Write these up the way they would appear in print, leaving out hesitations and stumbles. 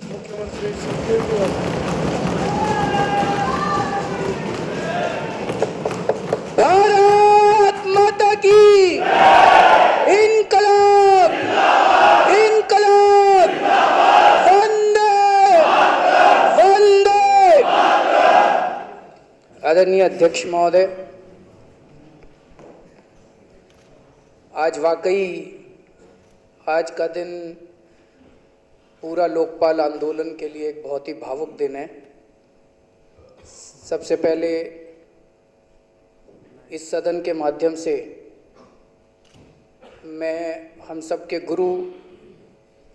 मुख्यमंत्री सुखदेव भारत माता की इनकलाब इनकलाब वंदे वंदे। आदरणीय अध्यक्ष महोदय, आज वाकई आज का दिन पूरा लोकपाल आंदोलन के लिए एक बहुत ही भावुक दिन है। सबसे पहले इस सदन के माध्यम से मैं हम सब के गुरु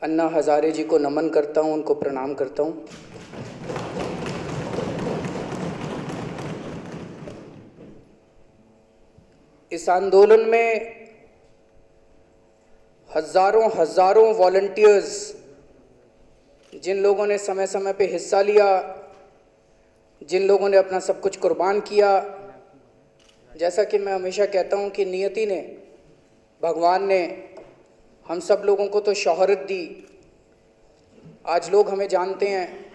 अन्ना हजारे जी को नमन करता हूं, उनको प्रणाम करता हूं। इस आंदोलन में हजारों हजारों वॉलंटियर्स, जिन लोगों ने समय समय पे हिस्सा लिया, जिन लोगों ने अपना सब कुछ कुर्बान किया, जैसा कि मैं हमेशा कहता हूं कि नियति ने, भगवान ने हम सब लोगों को तो शोहरत दी। आज लोग हमें जानते हैं,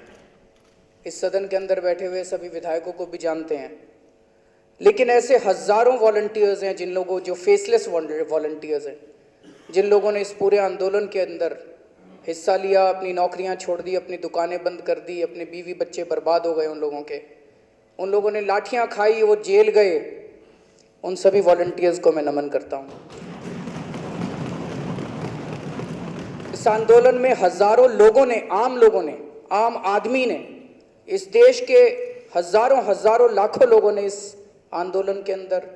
इस सदन के अंदर बैठे हुए सभी विधायकों को भी जानते हैं, लेकिन ऐसे हजारों वॉलंटियर्स हैं जिन लोगों, जो फेसलेस वॉलंटियर्स हैं, जिन लोगों ने इस पूरे आंदोलन के अंदर हिस्सा लिया, अपनी नौकरियां छोड़ दी, अपनी दुकानें बंद कर दी, अपने बीवी बच्चे बर्बाद हो गए उन लोगों के, उन लोगों ने लाठियां खाई, वो जेल गए, उन सभी वॉलंटियर्स को मैं नमन करता हूं। इस आंदोलन में हजारों लोगों ने, आम आदमी ने, इस देश के हजारों हजारों लाखों लोगों ने इस आंदोलन के अंदर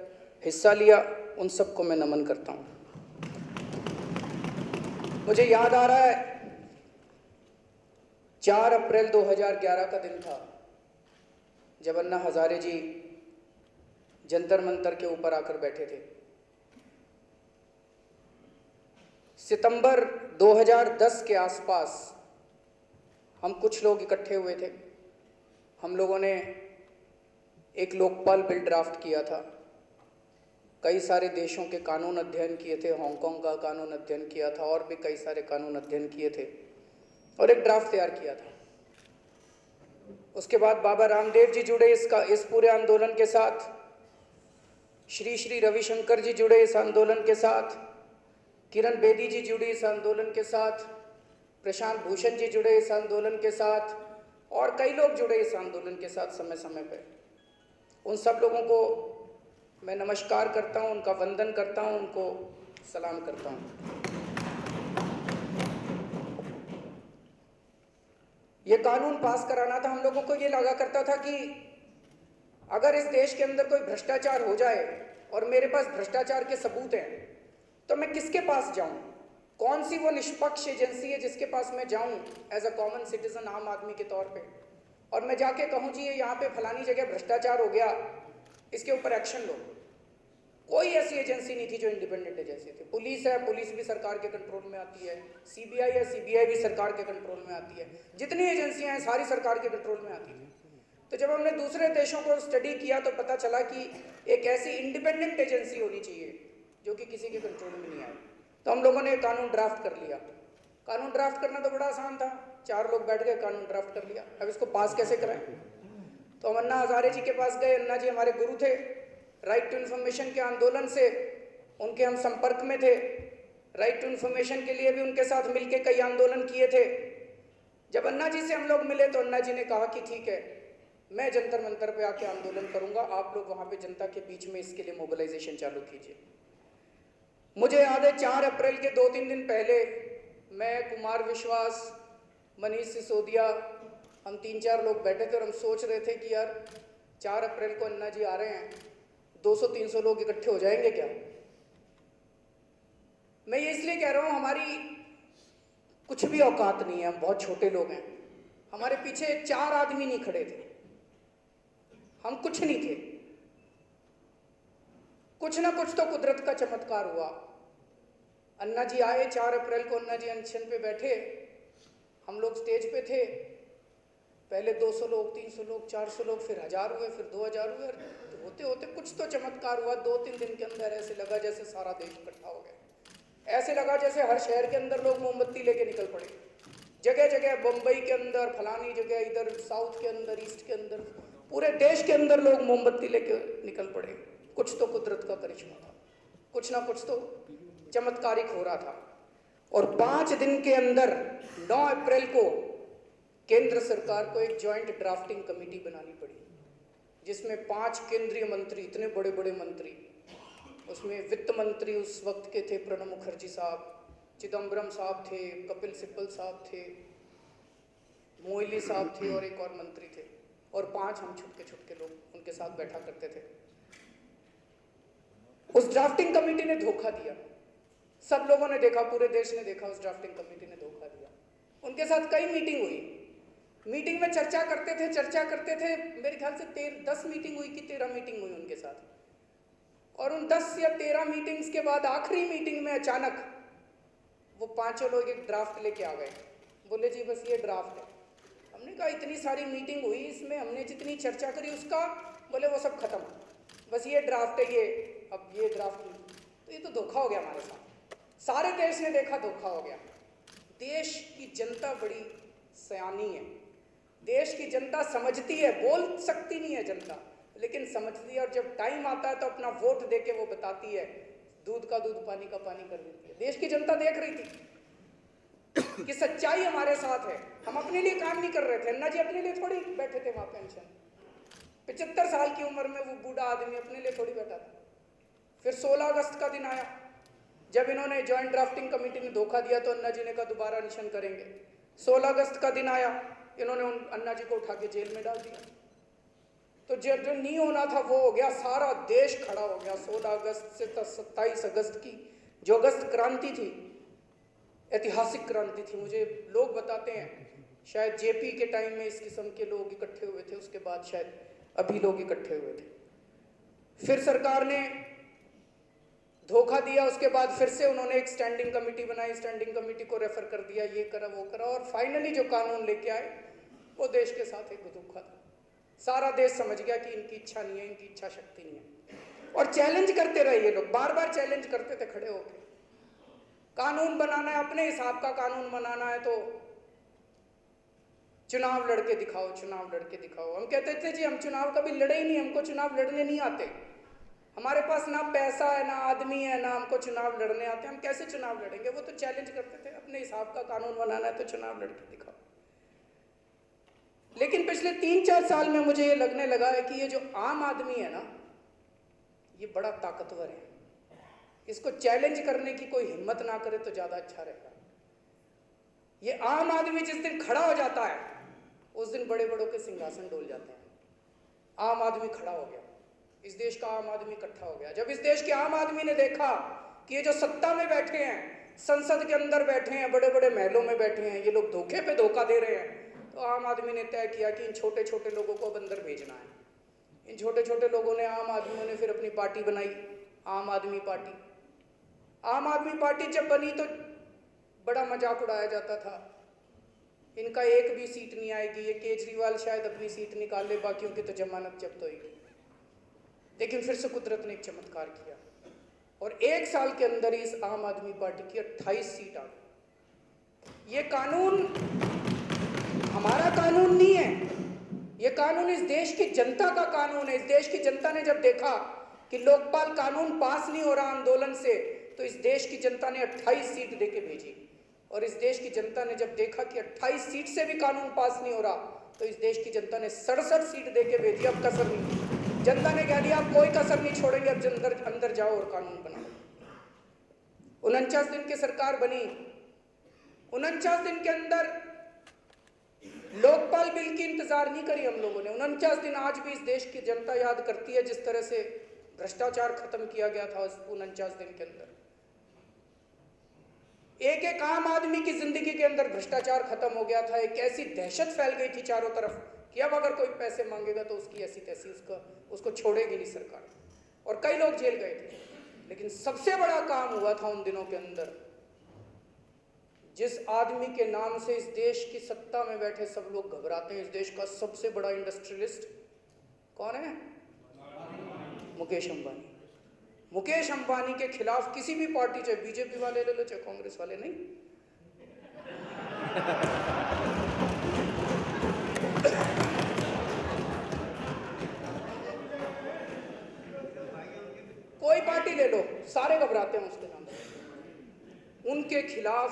हिस्सा लिया, उन सबको मैं नमन करता हूं। मुझे याद आ रहा है 4 अप्रैल 2011 का दिन था, जब अन्ना हजारे जी जंतर मंतर के ऊपर आकर बैठे थे। सितंबर 2010 के आसपास हम कुछ लोग इकट्ठे हुए थे। हम लोगों ने एक लोकपाल बिल ड्राफ्ट किया था, कई सारे देशों के कानून अध्ययन किए थे, हांगकांग का कानून अध्ययन किया था, और भी कई सारे कानून अध्ययन किए थे, और एक ड्राफ्ट तैयार किया था। उसके बाद बाबा रामदेव जी जुड़े इस पूरे आंदोलन के साथ, श्री श्री रविशंकर जी जुड़े इस आंदोलन के साथ, किरण बेदी जी जुड़ी इस आंदोलन के साथ, प्रशांत भूषण जी जुड़े इस आंदोलन के साथ, और कई लोग जुड़े इस आंदोलन के साथ समय समय पर। उन सब लोगों को मैं नमस्कार करता हूं, उनका वंदन करता हूं, उनको सलाम करता हूं। ये कानून पास कराना था। हम लोगों को ये लगा करता था कि अगर इस देश के अंदर कोई भ्रष्टाचार हो जाए और मेरे पास भ्रष्टाचार के सबूत हैं, तो मैं किसके पास जाऊं? कौन सी वो निष्पक्ष एजेंसी है जिसके पास मैं जाऊं एज अ कॉमन सिटीजन, आम आदमी के तौर पे, और मैं जाके कहूं जी ये यहाँ पे फलानी जगह भ्रष्टाचार हो गया, इसके ऊपर एक्शन लो। कोई ऐसी एजेंसी नहीं थी जो इंडिपेंडेंट एजेंसी थी। पुलिस है, पुलिस भी सरकार के कंट्रोल में आती है, सीबीआई है, सीबीआई भी सरकार के कंट्रोल में आती है, जितनी एजेंसियां हैं सारी सरकार के कंट्रोल में आती थी। तो जब हमने दूसरे देशों को स्टडी किया तो पता चला कि एक ऐसी इंडिपेंडेंट एजेंसी होनी चाहिए जो कि किसी के कंट्रोल में नहीं आए। तो हम लोगों ने कानून ड्राफ्ट कर लिया। कानून ड्राफ्ट करना तो बड़ा आसान था, 4 लोग बैठ गए, कानून ड्राफ्ट कर लिया। अब इसको पास कैसे कराएं? तो हम अन्ना हजारे जी के पास गए। अन्ना जी हमारे गुरु थे, राइट टू इन्फॉर्मेशन के आंदोलन से उनके हम संपर्क में थे। राइट टू इन्फॉर्मेशन के लिए भी उनके साथ मिलकर कई आंदोलन किए थे। जब अन्ना जी से हम लोग मिले तो अन्ना जी ने कहा कि ठीक है, मैं जंतर मंतर पे आके आंदोलन करूंगा, आप लोग वहां पे जनता के बीच में इसके लिए मोबिलाइजेशन चालू कीजिए। मुझे याद है 4 अप्रैल के 2-3 दिन पहले मैं, कुमार विश्वास, मनीष सिसोदिया, हम 3-4 लोग बैठे थे और हम सोच रहे थे कि यार 4 अप्रैल को अन्ना जी आ रहे हैं, 200-300 लोग इकट्ठे हो जाएंगे क्या? मैं ये इसलिए कह रहा हूं, हमारी कुछ भी औकात नहीं है, हम बहुत छोटे लोग हैं। हमारे पीछे 4 आदमी नहीं खड़े थे, हम कुछ नहीं थे। कुछ ना कुछ तो कुदरत का चमत्कार हुआ। अन्ना जी आए 4 अप्रैल को, अन्ना जी अनशन पे बैठे, हम लोग स्टेज पे थे। पहले 200 लोग, 300 लोग, 400 लोग, फिर 1000 हुए, फिर 2000 हुए। होते होते कुछ तो चमत्कार हुआ। 2-3 दिन के अंदर ऐसे लगा जैसे सारा देश इकट्ठा हो गया। ऐसे लगा जैसे हर शहर के अंदर लोग मोमबत्ती लेके निकल पड़े। जगह जगह बम्बई के अंदर, फलानी जगह, इधर साउथ के अंदर, ईस्ट के अंदर, पूरे देश के अंदर लोग मोमबत्ती लेके निकल पड़े। कुछ तो कुदरत का करिश्मा था, कुछ ना कुछ तो चमत्कारिक हो रहा था। और 5 दिन के अंदर 9 अप्रैल को केंद्र सरकार को एक जॉइंट ड्राफ्टिंग कमेटी बनानी पड़ी, जिसमें 5 केंद्रीय मंत्री, इतने बड़े बड़े मंत्री, उसमें वित्त मंत्री उस वक्त के थे प्रणब मुखर्जी साहब, चिदम्बरम साहब थे, कपिल सिब्बल साहब थे, मोइली साहब थे और एक और मंत्री थे, और 5 हम छुटके छुटके लोग उनके साथ बैठा करते थे। उस ड्राफ्टिंग कमेटी ने धोखा दिया, सब लोगों ने देखा, पूरे देश ने देखा, उस ड्राफ्टिंग कमेटी ने धोखा दिया। उनके साथ कई मीटिंग हुई, मीटिंग में चर्चा करते थे, मेरे ख्याल से 10 मीटिंग हुई कि 13 मीटिंग हुई उनके साथ। और उन 10 या 13 मीटिंग्स के बाद आखिरी मीटिंग में अचानक वो 5 लोग एक ड्राफ्ट लेके आ गए, बोले जी बस ये ड्राफ्ट है। हमने कहा इतनी सारी मीटिंग हुई, इसमें हमने जितनी चर्चा करी उसका, बोले वो सब खत्म, बस ये ड्राफ्ट है, ये अब ये ड्राफ्ट नहीं। तो ये तो धोखा हो गया हमारे साथ, सारे देश ने देखा धोखा हो गया। देश की जनता बड़ी सयानी है, देश की जनता समझती है, बोल सकती नहीं है जनता, लेकिन समझती है, और जब टाइम आता है तो अपना वोट दे के वो बताती है, दूध का दूध पानी का पानी कर देती है। देश की जनता देख रही थी कि सच्चाई हमारे साथ है, हम अपने लिए काम नहीं कर रहे थे। अन्ना जी अपने लिए थोड़ी बैठे थे वहां पेंशन, 75 साल की उम्र में वो बूढ़ा आदमी अपने लिए थोड़ी बैठा था। फिर 16 अगस्त का दिन आया, जब इन्होंने जॉइंट ड्राफ्टिंग कमेटी ने धोखा दिया तो अन्ना जी ने कहा दोबारा निशन करेंगे। 16 अगस्त का दिन आया, इन्होंने अन्ना जी को उठा के जेल में डाल दिया। तो जो नहीं होना था वो हो गया, सारा देश खड़ा हो गया। 16 अगस्त से 27 अगस्त की जो अगस्त क्रांति थी, ऐतिहासिक क्रांति थी। मुझे लोग बताते हैं शायद जेपी के टाइम में इस किस्म के लोग इकट्ठे हुए थे, उसके बाद शायद अभी लोग इकट्ठे हुए थे। फिर सरकार ने धोखा दिया, उसके बाद फिर से उन्होंने एक स्टैंडिंग कमेटी बनाई, स्टैंडिंग कमेटी को रेफर कर दिया, ये करा वो करा, और फाइनली जो कानून लेके आए वो देश के साथ एक धोखा था। सारा देश समझ गया कि इनकी इच्छा नहीं है, इनकी इच्छा शक्ति नहीं है, और चैलेंज करते रहे ये लोग, बार बार चैलेंज करते थे खड़े होकर। कानून बनाना है, अपने हिसाब का कानून बनाना है तो चुनाव लड़के दिखाओ, चुनाव लड़के दिखाओ। हम कहते थे जी हम चुनाव कभी लड़े ही नहीं, हमको चुनाव लड़ने नहीं आते, हमारे पास ना पैसा है, ना आदमी है, ना हमको चुनाव लड़ने आते, हम कैसे चुनाव लड़ेंगे। वो तो चैलेंज करते थे, अपने हिसाब का कानून बनाना है तो चुनाव लड़के दिखाओ। लेकिन पिछले 3-4 साल में मुझे ये लगने लगा है कि ये जो आम आदमी है ना, ये बड़ा ताकतवर है, इसको चैलेंज करने की कोई हिम्मत ना करे तो ज्यादा अच्छा रहेगा। ये आम आदमी जिस दिन खड़ा हो जाता है उस दिन बड़े बड़ों के सिंहासन डोल जाते हैं। आम आदमी खड़ा हो गया, इस देश का आम आदमी इकट्ठा हो गया। जब इस देश के आम आदमी ने देखा कि ये जो सत्ता में बैठे हैं, संसद के अंदर बैठे हैं, बड़े बड़े महलों में बैठे हैं, ये लोग धोखे पे धोखा दे रहे हैं, तो आम आदमी ने तय किया कि इन छोटे छोटे लोगों को अब अंदर भेजना है। इन छोटे छोटे लोगों ने, आम आदमियों ने फिर अपनी पार्टी बनाई, आम आदमी पार्टी। आम आदमी पार्टी जब बनी तो बड़ा मजाक उड़ाया जाता था, इनका एक भी सीट नहीं आएगी, ये केजरीवाल शायद अपनी सीट निकाल ले, बाकियों की तो जमानत जब्त होगी। लेकिन फिर से कुदरत ने एक चमत्कार किया और 1 साल के अंदर ही इस आम आदमी पार्टी की 28 सीट आ गई। ये कानून हमारा कानून नहीं है, ये कानून इस देश की जनता का कानून है। इस देश की जनता ने जब देखा कि लोकपाल कानून पास नहीं हो रहा आंदोलन से, तो इस देश की जनता ने 28 सीट देके भेजी। और इस देश की जनता ने जब देखा कि 28 सीट से भी कानून पास नहीं हो रहा, तो इस देश की जनता ने 67 सीट देके भेजी। अब कसर नहीं, जनता ने कह दिया अब कोई कसर नहीं छोड़ेंगे, अब अंदर जाओ और कानून बनाओ। 49 दिन की सरकार बनी, 49 दिन के अंदर लोकपाल बिल की इंतजार नहीं करी हम लोगों ने। 49 दिन आज भी इस देश की जनता याद करती है, जिस तरह से भ्रष्टाचार खत्म किया गया था उस 49 दिन के अंदर। एक एक आम आदमी की जिंदगी के अंदर भ्रष्टाचार खत्म हो गया था। एक ऐसी दहशत फैल गई थी चारों तरफ कि अब अगर कोई पैसे मांगेगा तो उसकी ऐसी तैसी उसको छोड़ेगी नहीं सरकार, और कई लोग जेल गए थे। लेकिन सबसे बड़ा काम हुआ था उन दिनों के अंदर, जिस आदमी के नाम से इस देश की सत्ता में बैठे सब लोग घबराते हैं। इस देश का सबसे बड़ा इंडस्ट्रियलिस्ट कौन है? मुकेश अंबानी। मुकेश अंबानी के खिलाफ किसी भी पार्टी, चाहे बीजेपी वाले ले लो चाहे कांग्रेस वाले, नहीं, कोई पार्टी ले लो, सारे घबराते हैं उसके नाम से। उनके खिलाफ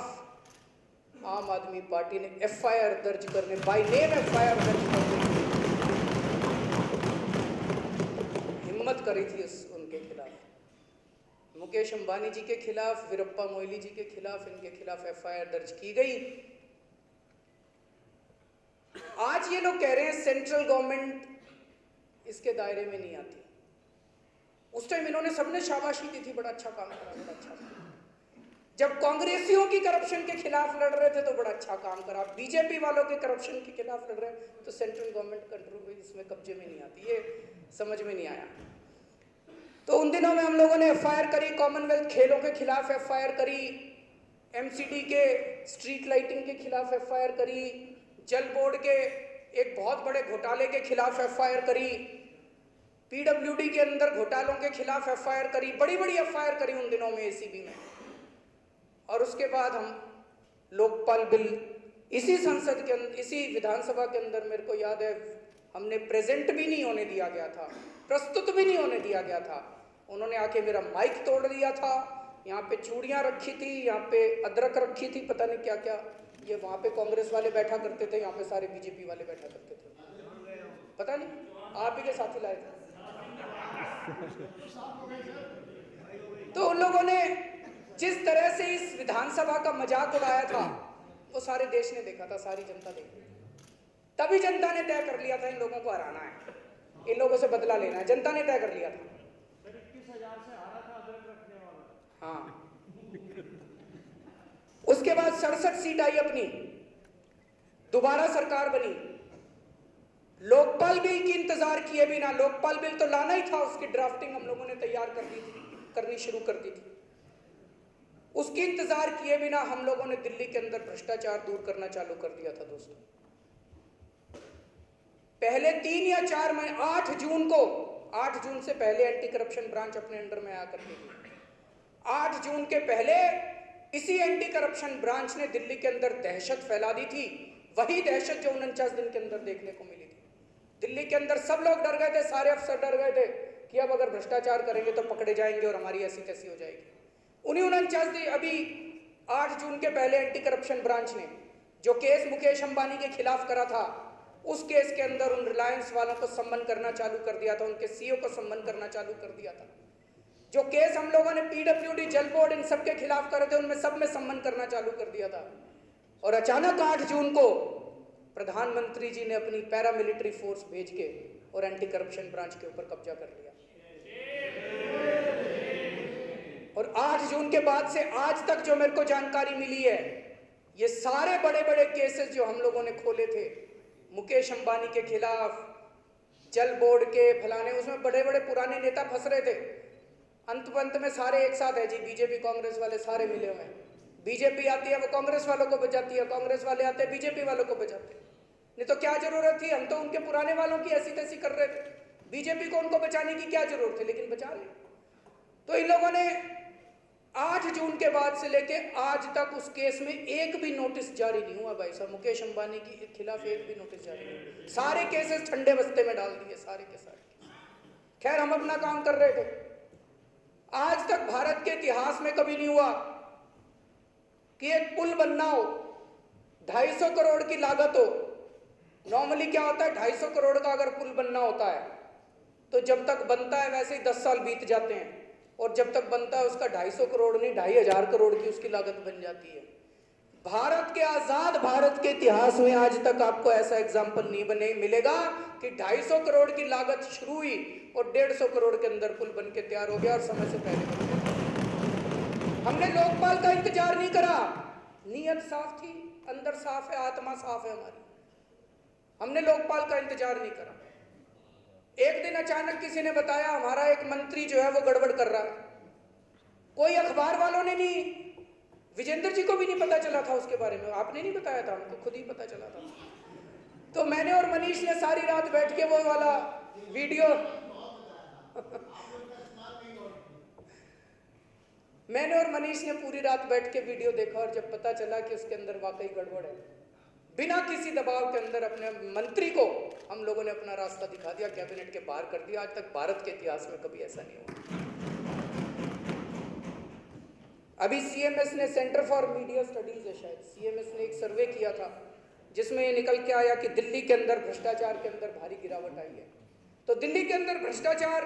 आम आदमी पार्टी ने एफआईआर दर्ज करने, बाय नेम एफआईआर दर्ज करने की हिम्मत करी थी उनके खिलाफ। मुकेश अंबानी जी के खिलाफ, वीरप्पा मोइली जी के खिलाफ, इनके खिलाफ एफआईआर दर्ज की गई। आज ये लोग कह रहे हैं सेंट्रल गवर्नमेंट इसके दायरे में नहीं आती। उस टाइम इन्होंने सबने शाबाशी दी थी, बड़ा अच्छा काम करा, बड़ा अच्छा काम। जब कांग्रेसियों की करप्शन के खिलाफ लड़ रहे थे तो बड़ा अच्छा काम करा, बीजेपी वालों के करप्शन के खिलाफ लड़ रहे तो सेंट्रल गवर्नमेंट कंट्रोल इसमें कब्जे में नहीं आती। ये समझ में नहीं आया। तो उन दिनों में हम लोगों ने एफआईआर करी, कॉमनवेल्थ खेलों के खिलाफ एफआईआर करी, एमसीडी के स्ट्रीट लाइटिंग के खिलाफ एफआईआर करी, जल बोर्ड के एक बहुत बड़े घोटाले के खिलाफ एफआईआर करी, पीडब्ल्यूडी के अंदर घोटालों के खिलाफ एफआईआर करी, बड़ी बड़ी एफआईआर करी उन दिनों में एसीबी में। और उसके बाद हम लोकपाल बिल इसी संसद के अंदर, इसी विधानसभा के अंदर, मेरे को याद है हमने प्रेजेंट भी नहीं होने दिया गया था, प्रस्तुत भी नहीं होने दिया गया था। उन्होंने आके मेरा माइक तोड़ दिया था, यहाँ पे चूड़ियाँ रखी थी, यहाँ पे अदरक रखी थी, पता नहीं क्या क्या। ये वहाँ पे कांग्रेस वाले बैठा करते थे, यहाँ पे सारे बीजेपी वाले बैठा करते थे, पता नहीं, आप ही के साथी लाए थे। तो उन लोगों ने जिस तरह से इस विधानसभा का मजाक उड़ाया था वो सारे देश ने देखा था, सारी जनता देखी। तभी जनता ने तय कर लिया था इन लोगों को हराना है, इन लोगों से बदला लेना है, जनता ने तय कर लिया था। 21,000 से हारा था अदरक रखने वाला। हाँ, उसके बाद 67 सीट आई अपनी, दोबारा सरकार बनी। लोकपाल बिल की इंतजार किए बिना, लोकपाल बिल तो लाना ही था, उसकी ड्राफ्टिंग हम लोगों ने तैयार कर दी थी, करनी शुरू कर दी थी। उसकी इंतजार किए बिना हम लोगों ने दिल्ली के अंदर भ्रष्टाचार दूर करना चालू कर दिया था दोस्तों। पहले 3 या 4 महीने, 8 जून को, 8 जून से पहले एंटी करप्शन ब्रांच अपने अंडर में आया करती थी। 8 जून के पहले इसी एंटी करप्शन ब्रांच ने दिल्ली के अंदर दहशत फैला दी थी, वही दहशत जो 49 दिन के अंदर देखने को मिली थी। दिल्ली के अंदर सब लोग डर गए थे, सारे अफसर डर गए थे कि अब अगर भ्रष्टाचार करेंगे तो पकड़े जाएंगे और हमारी ऐसी तैसी हो जाएगी। उन्हीं 49 दिन, अभी 8 जून के पहले एंटी करप्शन ब्रांच ने जो केस मुकेश अंबानी के खिलाफ करा था, उस केस के अंदर उन रिलायंस वालों को सम्मन करना चालू कर दिया था, उनके सीईओ को सम्मन करना चालू कर दिया था। जो केस हम लोगों ने पीडब्ल्यूडी, जल बोर्ड, इन सब के खिलाफ करे थे, उनमें सब में सम्मन करना चालू कर दिया था। और अचानक 8 जून को प्रधानमंत्री जी ने अपनी पैरामिलिट्री फोर्स भेज के और एंटी करप्शन ब्रांच के ऊपर कब्जा कर लिया। और 8 जून के बाद से आज तक जो मेरे को जानकारी मिली है, ये सारे बड़े बड़े केसेस जो हम लोगों ने खोले थे मुकेश अंबानी के खिलाफ, जल बोर्ड के फलाने, उसमें बड़े बड़े पुराने नेता फंस रहे थे। अंत में सारे एक साथ है जी, बीजेपी कांग्रेस वाले सारे मिले हुए हैं। बीजेपी आती है वो कांग्रेस वालों को बचाती है, कांग्रेस वाले आते हैं बीजेपी वालों को बचाते हैं। नहीं तो क्या जरूरत थी, हम तो उनके पुराने वालों की ऐसी तैसी कर रहे थे, बीजेपी को उनको बचाने की क्या जरूरत थी, लेकिन बचा रहे। तो इन लोगों ने 8 जून के बाद से लेके आज तक उस केस में एक भी नोटिस जारी नहीं हुआ भाई साहब, मुकेश अंबानी के खिलाफ एक भी नोटिस जारी नहीं। सारे केसेस ठंडे बस्ते में डाल दिए, सारे के सारे। खैर, हम अपना काम कर रहे थे। आज तक भारत के इतिहास में कभी नहीं हुआ कि एक पुल बनना हो, 250 करोड़ की लागत हो। नॉर्मली क्या होता है, 250 करोड़ का अगर पुल बनना होता है तो जब तक बनता है वैसे ही 10 साल बीत जाते हैं, और जब तक बनता है उसका 250 करोड़ नहीं 2,500 करोड़ की उसकी लागत बन जाती है। भारत के आजाद भारत के इतिहास में आज तक आपको ऐसा एग्जाम्पल नहीं मिलेगा कि 250 करोड़ की लागत शुरू हुई और 150 करोड़ के अंदर पुल बन के तैयार हो गया और समय से पहले बन गया। हमने लोकपाल का इंतजार नहीं करा, नीयत साफ थी, अंदर साफ है, आत्मा साफ है हमारी। हमने लोकपाल का इंतजार नहीं करा। एक दिन अचानक किसी ने बताया हमारा एक मंत्री जो है वो गड़बड़ कर रहा है। कोई अखबार वालों ने नहीं, विजेंद्र जी को भी नहीं पता चला था उसके बारे में, आपने नहीं बताया था, हमको खुद ही पता चला था। तो मैंने और मनीष ने सारी रात बैठ के वो वाला वीडियो मैंने और मनीष ने पूरी रात बैठ के वीडियो देखा और जब पता चला कि उसके अंदर वाकई गड़बड़ है, बिना किसी दबाव के अंदर अपने मंत्री को हम लोगों ने अपना रास्ता दिखा दिया, कैबिनेट के बाहर कर दिया। आज तक भारत के इतिहास में कभी ऐसा नहीं हुआ। अभी सीएमएस ने, सेंटर फॉर मीडिया स्टडीज है शायद, सीएमएस ने एक सर्वे किया था जिसमें ये निकल के आया कि दिल्ली के अंदर भ्रष्टाचार के अंदर भारी गिरावट आई है। तो दिल्ली के अंदर भ्रष्टाचार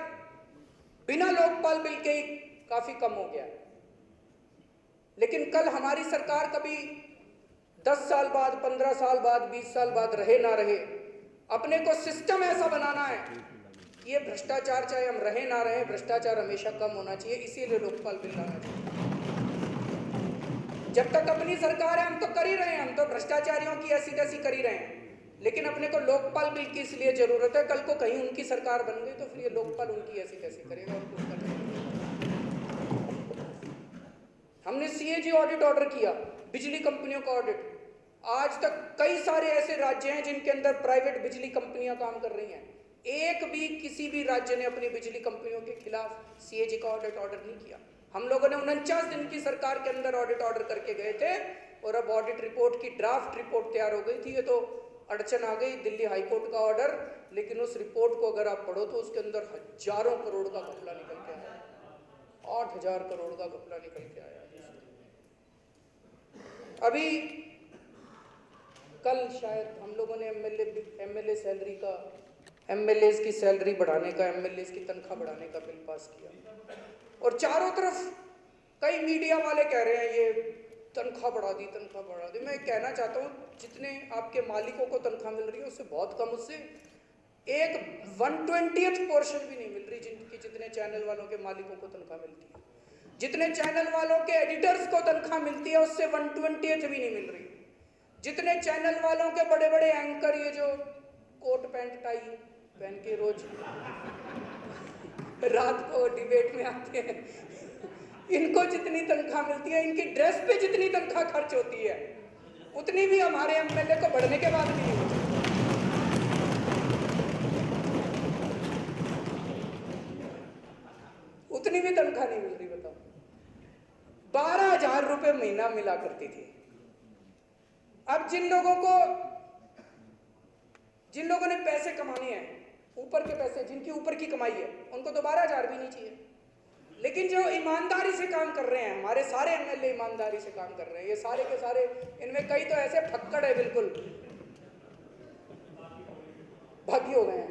बिना लोकपाल बिल के ही काफी कम हो गया है। लेकिन कल हमारी सरकार कभी 10 साल बाद, 15 साल बाद, 20 साल बाद रहे ना रहे, अपने को सिस्टम ऐसा बनाना है कि ये भ्रष्टाचार चाहे हम रहे ना रहे, भ्रष्टाचार हमेशा कम होना चाहिए। इसीलिए लोकपाल बिल लाना चाहिए। जब तक अपनी सरकार है हम तो कर ही रहे हैं, हम तो भ्रष्टाचारियों की ऐसी तैसी कर ही रहे हैं, लेकिन अपने को लोकपाल बिल की इसलिए जरूरत है, कल को कहीं उनकी सरकार बन गई तो फिर ये लोकपाल उनकी ऐसी तैसी करेगा और कुछ करने। हमने सीएजी ऑडिट ऑर्डर किया, बिजली कंपनियों का ऑडिट। आज तक कई सारे ऐसे राज्य हैं जिनके अंदर प्राइवेट बिजली कंपनियां काम कर रही हैं, एक भी किसी भी राज्य ने अपनी बिजली कंपनियों के खिलाफ सीएजी का ऑडिट ऑर्डर नहीं किया। हम लोगों ने 49 दिन की सरकार के अंदर ऑडिट ऑर्डर करके गए थे और अब ऑडिट रिपोर्ट की ड्राफ्ट रिपोर्ट तैयार हो गई थी। ये तो अड़चन आ गई, दिल्ली हाईकोर्ट का ऑर्डर, लेकिन उस रिपोर्ट को अगर आप पढ़ो तो उसके अंदर हजारों करोड़ का घपला निकल के आया, 8000 करोड़ का घपला निकल के आया। अभी कल शायद हम लोगों ने एमएलए सैलरी का, एमएलए की सैलरी बढ़ाने का, एमएलए की तनख्वाह बढ़ाने का बिल पास किया और चारों तरफ कई मीडिया वाले कह रहे हैं ये तनख्वाह बढ़ा दी, तनख्वाह बढ़ा दी। मैं कहना चाहता हूँ जितने आपके मालिकों को तनख्वाह मिल रही है उससे बहुत कम, उससे एक 1/20th पोर्शन भी नहीं मिल रही जिनकी, जितने चैनल वालों के मालिकों को तनख्वाह मिलती है, जितने चैनल वालों के एडिटर्स को तनख्वाह मिलती है उससे 1/20th भी नहीं मिल रही। जितने चैनल वालों के बड़े बड़े एंकर, ये जो कोट पैंट टाई पहन के रोज रात को डिबेट में आते हैं, इनको जितनी तनख्वाह मिलती है, इनकी ड्रेस पे जितनी तनख्वाह खर्च होती है उतनी भी हमारे एमएलए को बढ़ने के बाद भी नहीं होती। उतनी भी तनख्वाह नहीं मिल रही। बताओ, 12,000 रुपए महीना मिला करती थी। अब जिन लोगों ने पैसे कमाने हैं, ऊपर के पैसे, जिनकी ऊपर की कमाई है, उनको तो 12,000 भी नहीं चाहिए। लेकिन जो ईमानदारी से काम कर रहे हैं, हमारे सारे एमएलए ईमानदारी से काम कर रहे हैं, ये सारे के सारे, इनमें कई तो ऐसे फक्कड़ है बिल्कुल भागी हो गए हैं,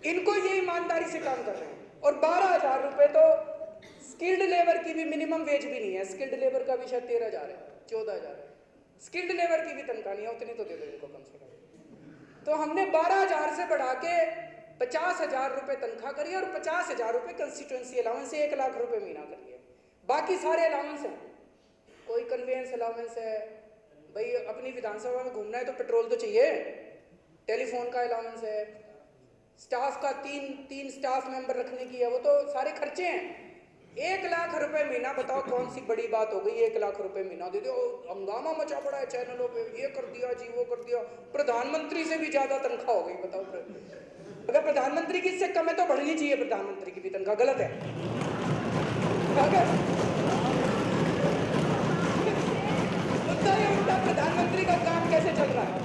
इनको ये ईमानदारी से काम कर रहे हैं। और 12,000 रुपए तो स्किल्ड लेबर की भी मिनिमम वेज भी नहीं है, स्किल्ड लेबर का भी शायद 13,000 है, 14,000 है, स्किल्ड लेबर की भी तनख्वाह नहीं है, उतनी तो दे दो इनको कम से कम। तो हमने 12,000 से बढ़ा के 50,000 रुपए तनख्वाह करी और 50,000 रुपए कंस्टिट्यूएंसी अलाउंस से 1 लाख रुपए महीना करिए। बाकी सारे अलाउंस हैं, कोई कन्वेंस अलाउंस है, भाई अपनी विधानसभा में घूमना है तो पेट्रोल तो चाहिए, टेलीफोन का अलाउंस है, स्टाफ का तीन स्टाफ मेंबर रखने की है, वो तो सारे खर्चे हैं। 1 लाख रुपए महीना, बताओ कौन सी बड़ी बात हो गई, 1 लाख रुपए महीना दे दो। हंगामा मचा पड़ा है चैनलों पे, ये कर दिया जी, वो कर दिया, प्रधानमंत्री से भी ज्यादा तनख्वाह हो गई। बताओ, अगर प्रधानमंत्री की इससे कम है तो बढ़नी चाहिए प्रधानमंत्री की भी तनख्वाह, गलत है? मुद्दा ये उल्टा, प्रधानमंत्री का काम कैसे चल रहा है?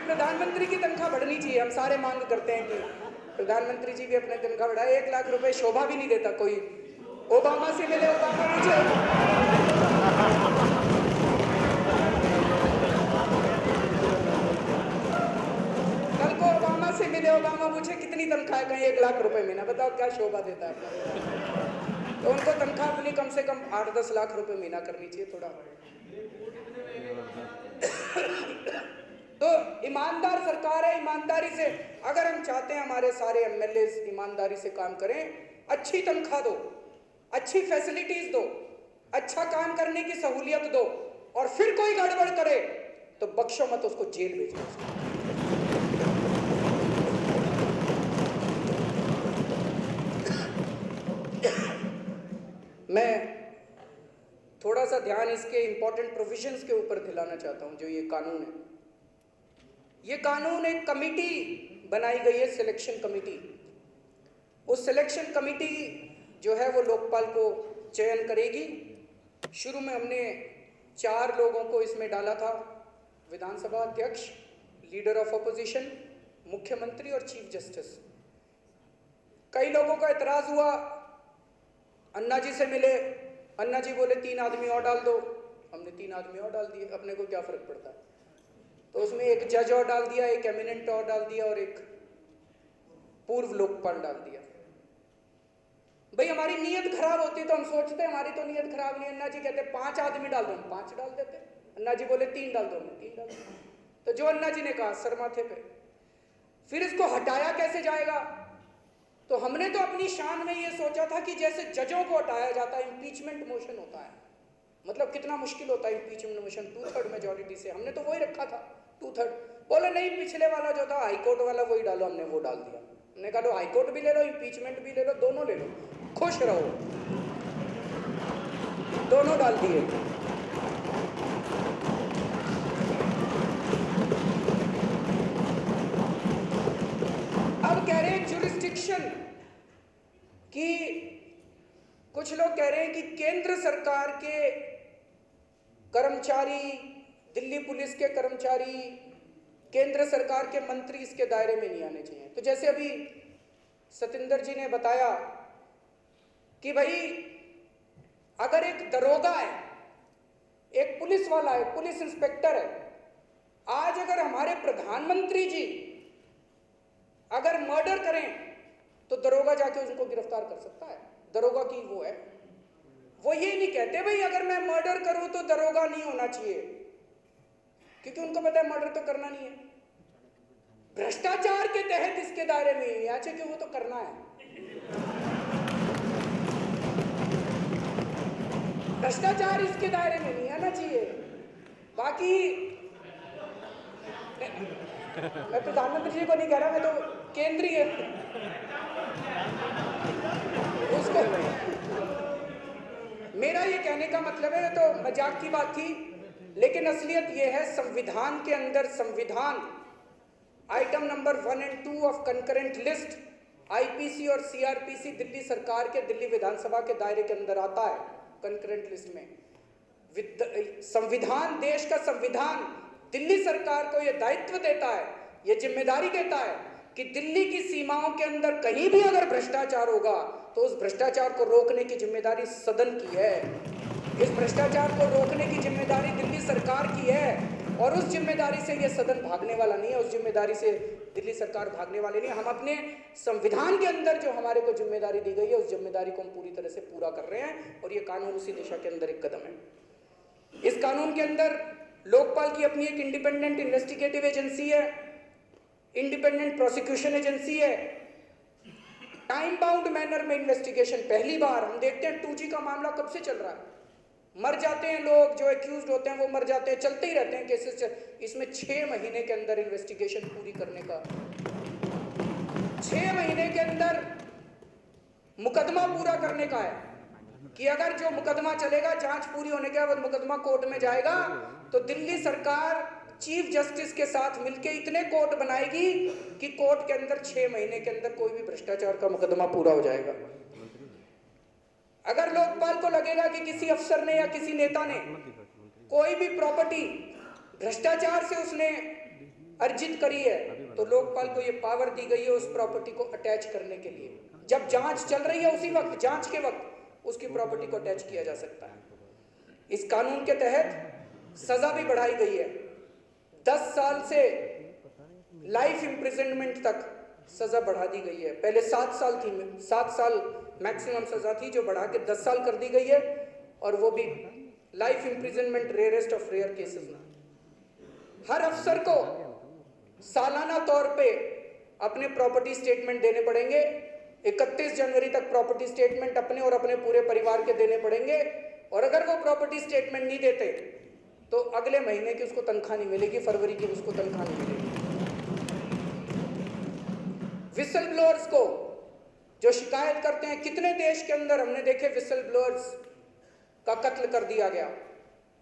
प्रधानमंत्री की तनख्वाह बढ़नी चाहिए। हम सारे मांग करते हैं कि प्रधानमंत्री जी भी अपने तनख्वाह बढ़ाए। 1 लाख रुपए शोभा भी नहीं देता कोई, ओबामा से मिले, ओबामा पूछे, कल को ओबामा से मिले, ओबामा पूछे कितनी तनख्वाह, कहीं 1 लाख रुपए महीना, बताओ क्या शोभा देता है? तो उनको तनख्वाह अपनी कम से कम 8-10 लाख रुपए महीना करनी चाहिए थोड़ा। तो ईमानदार सरकार है, ईमानदारी से अगर हम चाहते हैं हमारे सारे एमएलए ईमानदारी से काम करें, अच्छी तनख्वाह दो, अच्छी फैसिलिटीज दो, अच्छा काम करने की सहूलियत दो, और फिर कोई गड़बड़ करे तो बख्शो मत, उसको जेल भेजो। मैं थोड़ा सा ध्यान इसके इंपॉर्टेंट प्रोविजंस के ऊपर दिलाना चाहता हूं, जो ये कानून है। ये कानून एक कमेटी बनाई गई है, सिलेक्शन कमेटी। उस सिलेक्शन कमेटी जो है वो लोकपाल को चयन करेगी। शुरू में हमने 4 लोगों को इसमें डाला था, विधानसभा अध्यक्ष, लीडर ऑफ अपोजिशन, मुख्यमंत्री और चीफ जस्टिस। कई लोगों का एतराज हुआ, अन्ना जी से मिले, अन्ना जी बोले 3 आदमी और डाल दो। हमने 3 आदमी और डाल दिए, अपने को क्या फर्क पड़ता है। तो उसमें एक जज और डाल दिया, एक एमिनेंट और डाल दिया और एक पूर्व लोकपाल डाल दिया। भाई हमारी नीयत खराब होती तो हम सोचते हमारी तो नीयत खराब नहीं। अन्ना जी कहते 5 आदमी डाल दो, हम 5 डाल देते। अन्ना जी बोले 3 डाल दो, हमने 3 डाल दिया। तो जो अन्ना जी ने कहा सर माथे पे। फिर इसको हटाया कैसे जाएगा? तो हमने तो अपनी शान में ये सोचा था कि जैसे जजों को हटाया जाता है, इंपीचमेंट मोशन होता है, मतलब कितना मुश्किल होता है इंपीचमेंट मोशन, 2/3 मेजोरिटी से, हमने तो वही रखा था 2/3। बोले नहीं, पिछले वाला जो था हाईकोर्ट वाला वही डालो, हमने वो डाल दिया। हमने कहा लो हाईकोर्ट भी ले लो, इंपीचमेंट भी ले लो, दोनों ले लो, खुश रहो। दोनों डाल दिए। अब कह रहे हैं जुरिस्डिक्शन कि कुछ लोग कह रहे हैं कि केंद्र सरकार के कर्मचारी, दिल्ली पुलिस के कर्मचारी, केंद्र सरकार के मंत्री इसके दायरे में नहीं आने चाहिए। तो जैसे अभी सतिंदर जी ने बताया कि भाई अगर एक दरोगा है, एक पुलिस वाला है, पुलिस इंस्पेक्टर है, आज अगर हमारे प्रधानमंत्री जी अगर मर्डर करें तो दरोगा जाके उनको गिरफ्तार कर सकता है। दरोगा की वो है, वो ये नहीं कहते भाई अगर मैं मर्डर करूं तो दरोगा नहीं होना चाहिए, क्योंकि उनको पता है मर्डर तो करना नहीं है। भ्रष्टाचार के तहत इसके दायरे में ही आचे कि वो तो करना है। भ्रष्टाचार इसके दायरे में नहीं आना चाहिए। बाकी मैं प्रधानमंत्री जी को नहीं कह रहा, मैं तो केंद्रीय उसको, मेरा ये कहने का मतलब है, तो मजाक की बात थी, लेकिन असलियत ये है संविधान के अंदर, संविधान आइटम नंबर 1 और 2 ऑफ कंकरेंट लिस्ट, आईपीसी और सीआरपीसी दिल्ली सरकार के, दिल्ली विधानसभा के दायरे के अंदर आता है कंकरेंट लिस्ट में। संविधान, देश का संविधान दिल्ली सरकार को यह दायित्व देता है, यह जिम्मेदारी देता है कि दिल्ली की सीमाओं के अंदर कहीं भी अगर भ्रष्टाचार होगा तो उस भ्रष्टाचार को रोकने की जिम्मेदारी सदन की है। इस भ्रष्टाचार को रोकने की जिम्मेदारी दिल्ली सरकार की है, और उस जिम्मेदारी से यह सदन भागने वाला नहीं है, उस जिम्मेदारी से दिल्ली सरकार भागने वाली नहीं है। हम अपने संविधान के अंदर जो हमारे को जिम्मेदारी दी गई है, उस जिम्मेदारी को हम पूरी तरह से पूरा कर रहे हैं, और ये कानून उसी दिशा के अंदर एक कदम है। इस कानून के अंदर लोकपाल की अपनी एक इंडिपेंडेंट इन्वेस्टिगेटिव एजेंसी है, इंडिपेंडेंट प्रोसिक्यूशन एजेंसी है, टाइम बाउंड मैनर में इन्वेस्टिगेशन। पहली बार हम देखते हैं 2G का मामला कब से चल रहा है, मर जाते हैं लोग, जो एक्यूज होते हैं वो मर जाते हैं, चलते ही रहते हैं केसेस। इसमें 6 महीने के अंदर इन्वेस्टिगेशन पूरी करने का, 6 महीने के अंदर मुकदमा पूरा करने का है कि अगर जो मुकदमा चलेगा, जांच पूरी होने के बाद मुकदमा कोर्ट में जाएगा, तो दिल्ली सरकार चीफ जस्टिस के साथ मिलकर इतने कोर्ट बनाएगी कि कोर्ट के अंदर 6 महीने के अंदर कोई भी भ्रष्टाचार का मुकदमा पूरा हो जाएगा। अगर लोकपाल को लगेगा कि किसी अफसर ने या किसी नेता ने कोई भी प्रॉपर्टी भ्रष्टाचार से उसने अर्जित करी है, तो लोकपाल को यह पावर दी गई है उस प्रॉपर्टी को अटैच करने के लिए। जब जांच चल रही है उसी वक्त, जांच के वक्त उसकी प्रॉपर्टी को अटैच किया जा सकता है। इस कानून के तहत सजा भी बढ़ाई गई है, 10 साल से लाइफ इम्प्रिजनमेंट तक सजा बढ़ा दी गई है। पहले 7 साल थी, 7 साल मैक्सिमम सजा थी, जो बढ़ा के 10 साल कर दी गई है, और वो भी life imprisonment rarest of rare cases में। हर अफसर को सालाना तौर पे अपने प्रॉपर्टी स्टेटमेंट देने पड़ेंगे। 31 जनवरी तक प्रॉपर्टी स्टेटमेंट अपने और अपने पूरे परिवार के देने पड़ेंगे, और अगर वो प्रॉपर्टी स्टेटमेंट नहीं देते तो अगले महीने की उसको तनख्वाह नहीं मिलेगी, फरवरी की उसको तनख्वाह नहीं मिलेगी। विसल ब्लोअर्स को जो शिकायत करते हैं, कितने देश के अंदर हमने देखे विसल ब्लोअर्स का कत्ल कर दिया गया,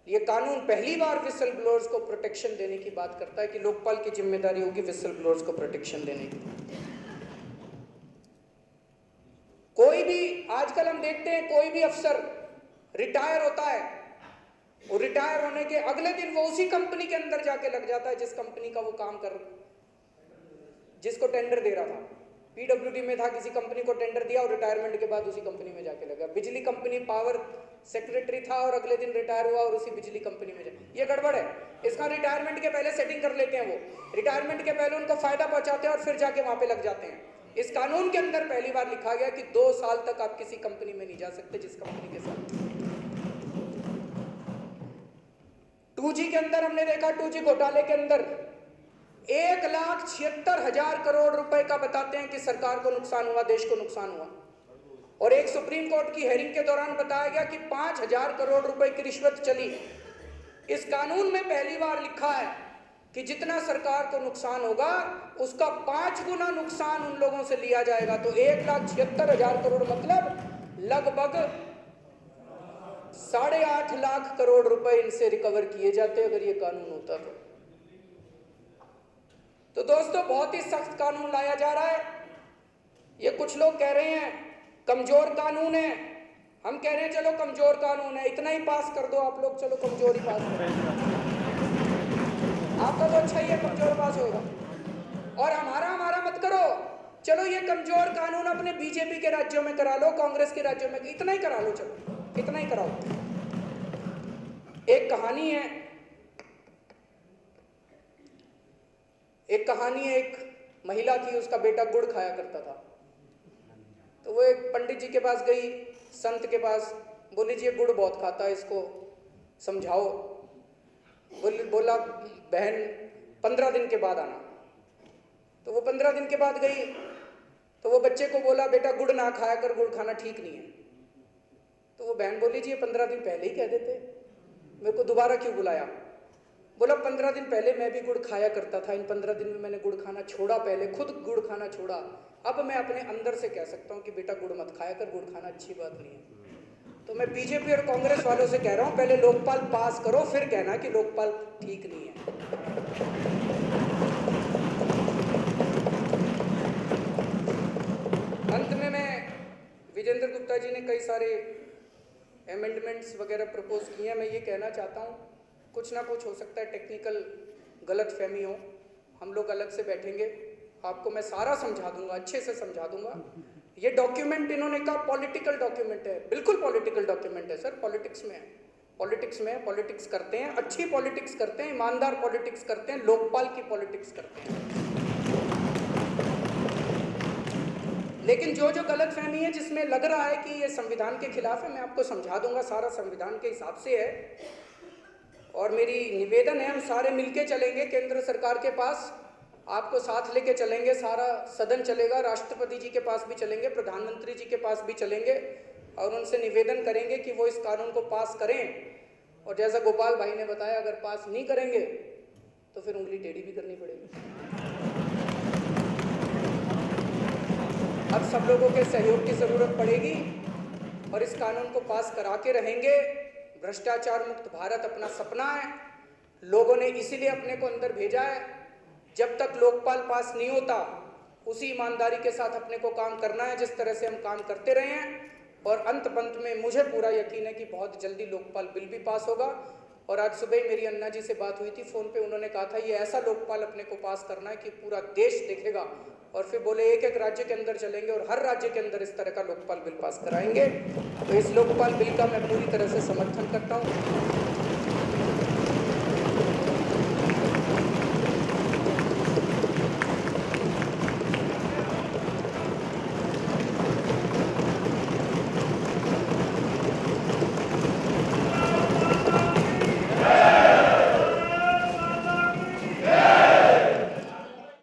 ये कानून पहली बार विसल ब्लोअर्स को प्रोटेक्शन देने की बात करता है कि लोकपाल की जिम्मेदारी होगी विसल ब्लोअर्स को प्रोटेक्शन देने की। कोई भी आजकल हम देखते हैं कोई भी अफसर रिटायर होता है, वो रिटायर होने के अगले दिन वो उसी कंपनी के अंदर जाके लग जाता है जिस कंपनी का वो काम कर, जिसको टेंडर दे रहा था। पीडब्ल्यूडी में था, किसी कंपनी को टेंडर दिया और रिटायरमेंट के बाद उसी कंपनी में जाके लगा। बिजली कंपनी पावर सेक्रेटरी था और अगले दिन रिटायर हुआ और उसी बिजली कंपनी में जाए। ये गड़बड़ है। इसका रिटायरमेंट के पहले सेटिंग कर लेते हैं, वो रिटायरमेंट के पहले उनको फायदा पहुंचाते हैं और फिर जाके वहां पे लग जाते हैं। इस कानून के अंदर पहली बार लिखा गया कि 2 साल तक आप किसी कंपनी में नहीं जा सकते जिस कंपनी के साथ। 2G के अंदर हमने देखा, 2G घोटाले के अंदर 1,76,000 करोड़ रुपए का बताते हैं कि सरकार को नुकसान हुआ, देश को नुकसान हुआ। और एक सुप्रीम कोर्ट की हेयरिंग के दौरान बताया गया कि 5,000 करोड़ रुपए की रिश्वत चली। इस कानून में पहली बार लिखा है कि जितना सरकार को नुकसान होगा उसका 5 गुना नुकसान उन लोगों से लिया जाएगा। तो 1,76,000 करोड़ मतलब लगभग 8.5 लाख करोड़ रुपए इनसे रिकवर किए जाते अगर ये कानून होता तो दोस्तों बहुत ही सख्त कानून लाया जा रहा है। ये कुछ लोग कह रहे हैं कमजोर कानून है, हम कह रहे हैं चलो कमजोर कानून है, इतना ही पास कर दो आप लोग, चलो कमजोर ही पास करो। आपका तो अच्छा ही है, कमजोर पास होगा। और हमारा मत करो, चलो ये कमजोर कानून अपने बीजेपी के राज्यों में करा लो, कांग्रेस के राज्यों में, इतना ही करा लो, चलो इतना ही कराओ। एक कहानी है, एक महिला थी, उसका बेटा गुड़ खाया करता था। तो वो एक पंडित जी के पास गई, संत के पास, बोली जी ये गुड़ बहुत खाता है, इसको समझाओ। बोला बहन 15 दिन के बाद आना। तो वो 15 दिन के बाद गई, तो वो बच्चे को बोला बेटा गुड़ ना खाया कर, गुड़ खाना ठीक नहीं है। तो वो बहन बोली जी ये 15 दिन पहले ही कह देते, मेरे को दोबारा क्यों बुलाया। बोला 15 दिन पहले मैं भी गुड़ खाया करता था, इन 15 दिन में मैंने गुड़ खाना छोड़ा, पहले खुद गुड़ खाना छोड़ा, अब मैं अपने अंदर से कह सकता हूँ कि बेटा गुड़ मत खाया कर, गुड़ खाना अच्छी बात नहीं है। तो मैं बीजेपी और कांग्रेस वालों से कह रहा हूँ पहले लोकपाल पास करो, फिर कहना कि लोकपाल ठीक नहीं है। अंत में मैं, विजेंद्र गुप्ता जी ने कई सारे अमेंडमेंट्स वगैरह प्रपोज किए हैं, मैं ये कहना चाहता हूँ कुछ ना कुछ हो सकता है टेक्निकल गलतफहमी हो, हम लोग अलग से बैठेंगे, आपको मैं सारा समझा दूंगा, अच्छे से समझा दूंगा। ये डॉक्यूमेंट इन्होंने कहा पॉलिटिकल डॉक्यूमेंट है, बिल्कुल पॉलिटिकल डॉक्यूमेंट है सर, पॉलिटिक्स में है, पॉलिटिक्स करते हैं, अच्छी पॉलिटिक्स करते हैं, ईमानदार पॉलिटिक्स करते हैं, लोकपाल की पॉलिटिक्स करते हैं। लेकिन जो गलतफहमी है जिसमें लग रहा है कि ये संविधान के खिलाफ है, मैं आपको समझा दूंगा, सारा संविधान के हिसाब से है। और मेरी निवेदन है हम सारे मिलके चलेंगे केंद्र सरकार के पास, आपको साथ लेके चलेंगे, सारा सदन चलेगा, राष्ट्रपति जी के पास भी चलेंगे, प्रधानमंत्री जी के पास भी चलेंगे और उनसे निवेदन करेंगे कि वो इस कानून को पास करें। और जैसा गोपाल भाई ने बताया अगर पास नहीं करेंगे तो फिर उंगली टेढ़ी भी करनी पड़ेगी। अब सब लोगों के सहयोग की ज़रूरत पड़ेगी और इस कानून को पास करा के रहेंगे। भ्रष्टाचार मुक्त भारत अपना सपना है, लोगों ने इसीलिए अपने को अंदर भेजा है। जब तक लोकपाल पास नहीं होता उसी ईमानदारी के साथ अपने को काम करना है जिस तरह से हम काम करते रहे हैं। और अंत में मुझे पूरा यकीन है कि बहुत जल्दी लोकपाल बिल भी पास होगा। और आज सुबह मेरी अन्ना जी से बात हुई थी फ़ोन पे, उन्होंने कहा था ये ऐसा लोकपाल अपने को पास करना है कि पूरा देश देखेगा। और फिर बोले एक राज्य के अंदर चलेंगे और हर राज्य के अंदर इस तरह का लोकपाल बिल पास कराएंगे। तो इस लोकपाल बिल का मैं पूरी तरह से समर्थन करता हूँ।